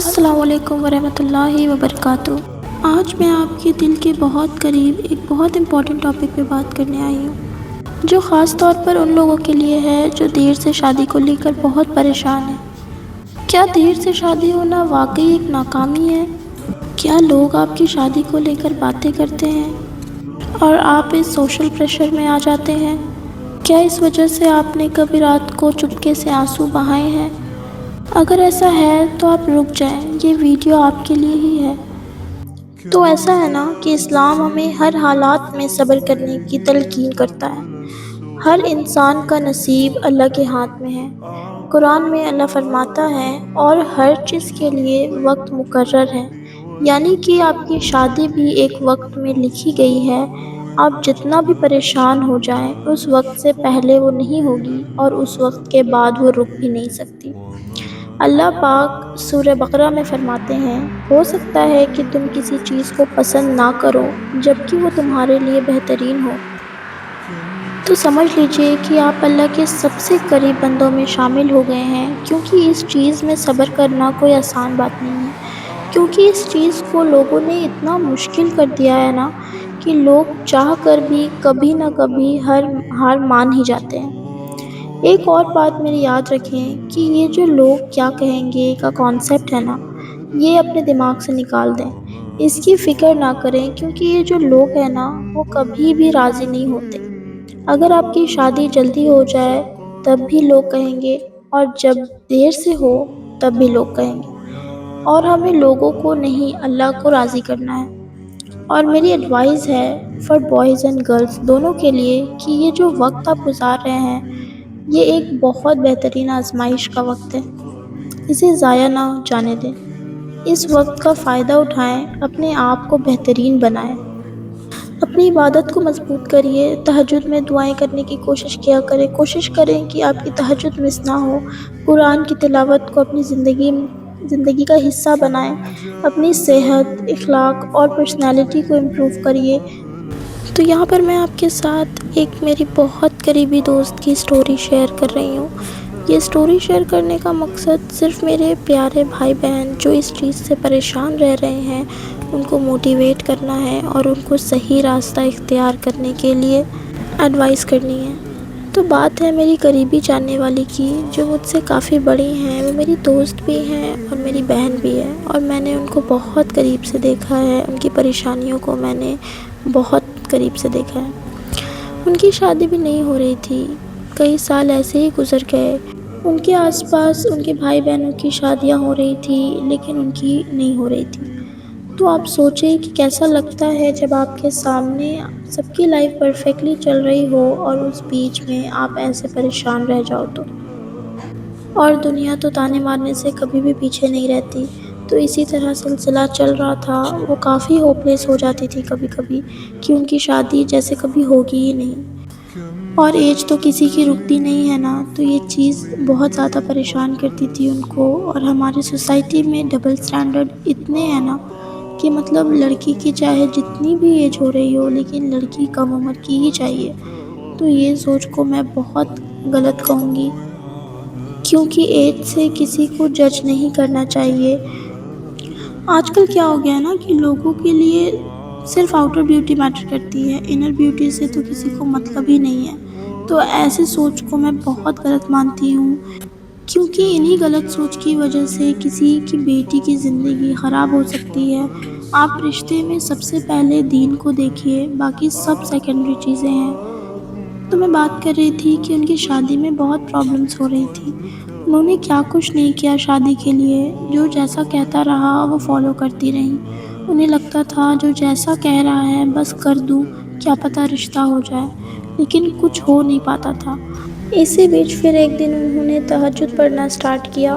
السلام علیکم ورحمۃ اللہ وبرکاتہ۔ آج میں آپ کے دل کے بہت قریب ایک بہت امپورٹنٹ ٹاپک پہ بات کرنے آئی ہوں، جو خاص طور پر ان لوگوں کے لیے ہے جو دیر سے شادی کو لے کر بہت پریشان ہیں۔ کیا دیر سے شادی ہونا واقعی ایک ناکامی ہے؟ کیا لوگ آپ کی شادی کو لے کر باتیں کرتے ہیں اور آپ اس سوشل پریشر میں آ جاتے ہیں؟ کیا اس وجہ سے آپ نے کبھی رات کو چپکے سے آنسو بہائے ہیں؟ اگر ایسا ہے تو آپ رک جائیں، یہ ویڈیو آپ کے لیے ہی ہے۔ تو ایسا ہے نا کہ اسلام ہمیں ہر حالات میں صبر کرنے کی تلقین کرتا ہے۔ ہر انسان کا نصیب اللہ کے ہاتھ میں ہے۔ قرآن میں اللہ فرماتا ہے اور ہر چیز کے لیے وقت مقرر ہے، یعنی کہ آپ کی شادی بھی ایک وقت میں لکھی گئی ہے۔ آپ جتنا بھی پریشان ہو جائیں، اس وقت سے پہلے وہ نہیں ہوگی اور اس وقت کے بعد وہ رک بھی نہیں سکتی۔ اللہ پاک سورہ بقرہ میں فرماتے ہیں، ہو سکتا ہے کہ تم کسی چیز کو پسند نہ کرو جبکہ وہ تمہارے لیے بہترین ہو۔ تو سمجھ لیجئے کہ آپ اللہ کے سب سے قریب بندوں میں شامل ہو گئے ہیں، کیونکہ اس چیز میں صبر کرنا کوئی آسان بات نہیں ہے، کیونکہ اس چیز کو لوگوں نے اتنا مشکل کر دیا ہے نا کہ لوگ چاہ کر بھی کبھی نہ کبھی ہار مان ہی جاتے ہیں۔ ایک اور بات میری یاد رکھیں کہ یہ جو لوگ کیا کہیں گے کا کانسیپٹ ہے نا، یہ اپنے دماغ سے نکال دیں، اس کی فکر نہ کریں، کیونکہ یہ جو لوگ ہیں نا وہ کبھی بھی راضی نہیں ہوتے۔ اگر آپ کی شادی جلدی ہو جائے تب بھی لوگ کہیں گے، اور جب دیر سے ہو تب بھی لوگ کہیں گے، اور ہمیں لوگوں کو نہیں اللہ کو راضی کرنا ہے۔ اور میری ایڈوائز ہے فار بوائز اینڈ گرلز دونوں کے لیے کہ یہ جو وقت آپ گزار رہے ہیں یہ ایک بہت بہترین آزمائش کا وقت ہے، اسے ضائع نہ جانے دیں۔ اس وقت کا فائدہ اٹھائیں، اپنے آپ کو بہترین بنائیں، اپنی عبادت کو مضبوط کریے، تہجد میں دعائیں کرنے کی کوشش کیا کریں، کوشش کریں کہ آپ کی تہجد مس نہ ہو۔ قرآن کی تلاوت کو اپنی زندگی کا حصہ بنائیں، اپنی صحت، اخلاق اور پرسنالٹی کو امپروو کریے۔ تو یہاں پر میں آپ کے ساتھ ایک میری بہت قریبی دوست کی سٹوری شیئر کر رہی ہوں۔ یہ سٹوری شیئر کرنے کا مقصد صرف میرے پیارے بھائی بہن جو اس چیز سے پریشان رہ رہے ہیں ان کو موٹیویٹ کرنا ہے اور ان کو صحیح راستہ اختیار کرنے کے لیے ایڈوائز کرنی ہے۔ تو بات ہے میری قریبی جاننے والی کی جو مجھ سے کافی بڑی ہیں، وہ میری دوست بھی ہیں اور میری بہن بھی ہے، اور میں نے ان کو بہت قریب سے دیکھا ہے، ان کی پریشانیوں کو میں نے بہت قریب سے دیکھا ہے۔ ان کی شادی بھی نہیں ہو رہی تھی، کئی سال ایسے ہی گزر گئے۔ ان کے آس پاس ان کے بھائی بہنوں کی شادیاں ہو رہی تھی لیکن ان کی نہیں ہو رہی تھی۔ تو آپ سوچیں کہ کیسا لگتا ہے جب آپ کے سامنے سب کی لائف پرفیکٹلی چل رہی ہو اور اس بیچ میں آپ ایسے پریشان رہ جاؤ تو۔ اور دنیا تو تانے مارنے سے کبھی بھی پیچھے نہیں رہتی۔ تو اسی طرح سلسلہ چل رہا تھا، وہ کافی ہوپلیس ہو جاتی تھی کبھی کبھی کہ ان کی شادی جیسے کبھی ہوگی ہی نہیں، اور ایج تو کسی کی رکتی نہیں ہے نا، تو یہ چیز بہت زیادہ پریشان کرتی تھی ان کو۔ اور ہماری سوسائٹی میں ڈبل سٹینڈرڈ اتنے ہیں نا کہ مطلب لڑکی کی چاہے جتنی بھی ایج ہو رہی ہو لیکن لڑکی کم عمر کی ہی چاہیے۔ تو یہ سوچ کو میں بہت غلط کہوں گی، کیونکہ ایج سے کسی کو جج نہیں کرنا چاہیے۔ آج کل کیا ہو گیا ہے نا کہ لوگوں کے لیے صرف آؤٹر بیوٹی میٹر کرتی ہے، انر بیوٹی سے تو کسی کو مطلب ہی نہیں ہے۔ تو ایسے سوچ کو میں بہت غلط مانتی ہوں، کیونکہ انہی غلط سوچ کی وجہ سے کسی کی بیٹی کی زندگی خراب ہو سکتی ہے۔ آپ رشتے میں سب سے پہلے دین کو دیکھیے، باقی سب سیکنڈری چیزیں ہیں۔ تو میں بات کر رہی تھی کہ ان کی شادی میں بہت پرابلمس ہو رہی تھی۔ انہوں نے کیا کچھ نہیں کیا شادی کے لیے، جو جیسا کہتا رہا وہ فالو کرتی رہیں۔ انہیں لگتا تھا جو جیسا کہہ رہا ہے بس کر دوں، کیا پتہ رشتہ ہو جائے، لیکن کچھ ہو نہیں پاتا تھا۔ اسی بیچ پھر ایک دن انہوں نے تہجد پڑھنا سٹارٹ کیا،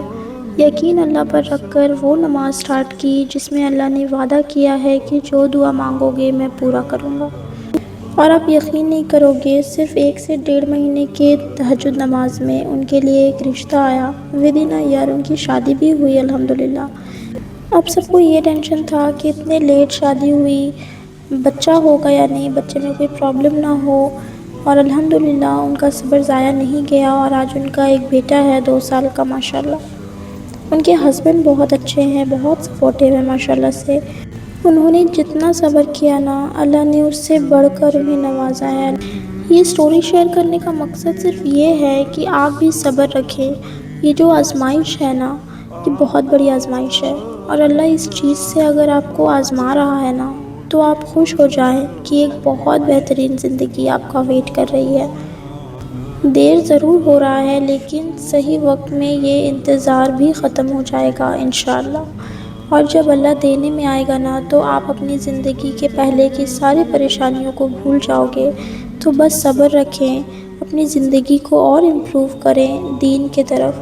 یقین اللہ پر رکھ کر وہ نماز سٹارٹ کی جس میں اللہ نے وعدہ کیا ہے کہ جو دعا مانگو گے میں پورا کروں گا۔ اور آپ یقین نہیں کرو گے، صرف 1 سے 1.5 مہینے کے تہجد نماز میں ان کے لیے ایک رشتہ آیا، ودن اے ایئر ان کی شادی بھی ہوئی الحمدللہ۔ اب سب کو یہ ٹینشن تھا کہ اتنے لیٹ شادی ہوئی، بچہ ہوگا یا نہیں، بچے میں کوئی پرابلم نہ ہو، اور الحمدللہ ان کا صبر ضائع نہیں گیا، اور آج ان کا ایک بیٹا ہے 2 سال کا ماشاءاللہ۔ ان کے ہسبینڈ بہت اچھے ہیں، بہت سپورٹیو ہیں ماشاءاللہ سے۔ انہوں نے جتنا صبر کیا نا، اللہ نے اس سے بڑھ کر انہیں نوازا ہے۔ یہ سٹوری شیئر کرنے کا مقصد صرف یہ ہے کہ آپ بھی صبر رکھیں۔ یہ جو آزمائش ہے نا، یہ بہت بڑی آزمائش ہے، اور اللہ اس چیز سے اگر آپ کو آزما رہا ہے نا، تو آپ خوش ہو جائیں کہ ایک بہت بہترین زندگی آپ کا ویٹ کر رہی ہے۔ دیر ضرور ہو رہا ہے، لیکن صحیح وقت میں یہ انتظار بھی ختم ہو جائے گا انشاءاللہ۔ اور جب اللہ دینے میں آئے گا نا، تو آپ اپنی زندگی کے پہلے کی ساری پریشانیوں کو بھول جاؤ گے۔ تو بس صبر رکھیں، اپنی زندگی کو اور امپروو کریں دین کے طرف،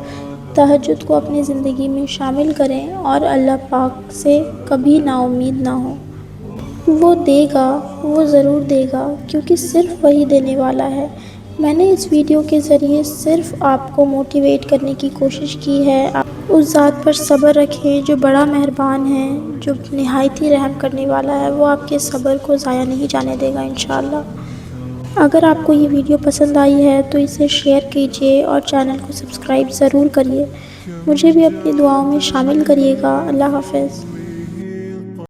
تہجد کو اپنی زندگی میں شامل کریں، اور اللہ پاک سے کبھی نا امید نہ ہو۔ وہ دے گا، وہ ضرور دے گا، کیونکہ صرف وہی دینے والا ہے۔ میں نے اس ویڈیو کے ذریعے صرف آپ کو موٹیویٹ کرنے کی کوشش کی ہے۔ آپ اس ذات پر صبر رکھیں جو بڑا مہربان ہے، جو نہایت ہی رحم کرنے والا ہے۔ وہ آپ کے صبر کو ضائع نہیں جانے دے گا انشاءاللہ۔ اگر آپ کو یہ ویڈیو پسند آئی ہے تو اسے شیئر کیجیے اور چینل کو سبسکرائب ضرور کریے۔ مجھے بھی اپنی دعاؤں میں شامل کریے گا۔ اللہ حافظ۔